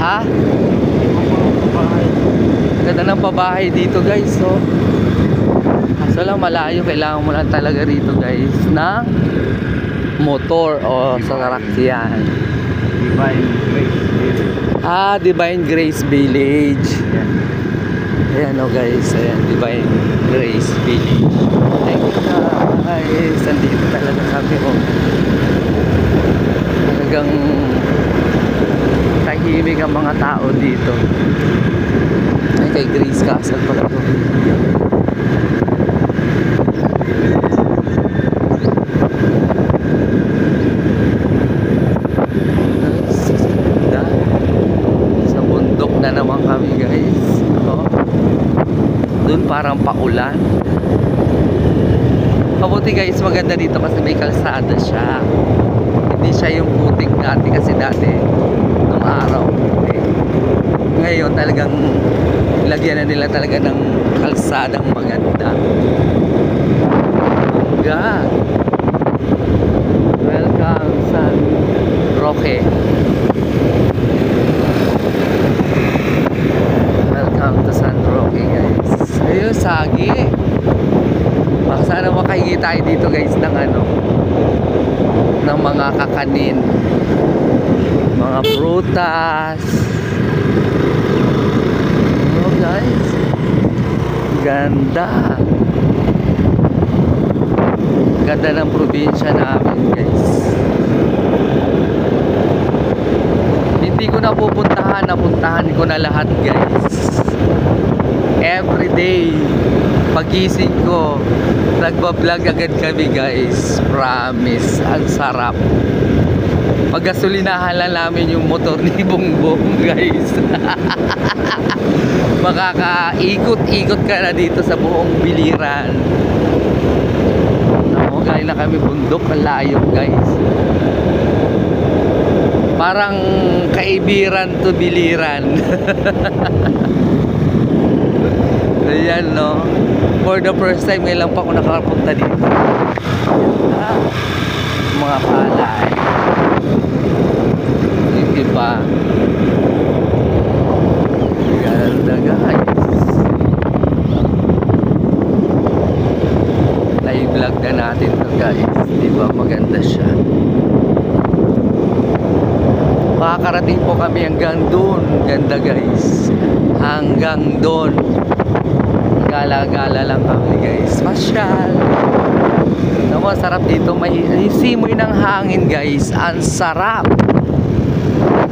Ha? Ganda ng pabahay dito guys, so kaso lang malayo, kailangan mo lang talaga rito guys ng motor o sasakyan. Divine Grace Village. Divine Grace Village. Yan. Ayan o guys, ayan, Divine Grace Village. Thank you guys, andito talaga kami o. Talagang tahimik ang mga tao dito. Ay, kay Grace Castle pala ito. Sa bundok na naman kami guys. Doon parang paulan. Mabuti guys, maganda dito kasi may kalsada siya. Hindi siya yung putik dati kasi dati nung araw. Ngayon talagang lagyan na nila talaga ng kalsadang maganda. God. Welcome San Roque. Welcome to San Roque guys. Ayun, Sagi. Baka sana makahingi tayo dito guys ng ng mga kakanin, mga prutas. Oh guys, ganda. Ganda ng probinsya namin guys. Hindi ko napupuntahan, napuntahan ko na lahat guys. Every day pagising ko nagbablog agad kami guys. Promise, ang sarap. Paggasolinahan lang namin yung motor ni Bongbong guys. Makakaikot-ikot ka na dito sa buong Biliran. Galing na kami bundok, ang layo guys. Parang Kaibiran to Biliran. Ayan no. For the first time ngayon lang pa ako nakakapunta dito. Mga palay. Yung iba. Ganda guys. I-vlog na natin to guys. Diba maganda siya. Makakarating po kami hanggang doon. Ganda guys. Hanggang doon. Gala-gala lang kami guys. Masyal. Naman sarap dito. May simoy ng hangin guys. Ang sarap.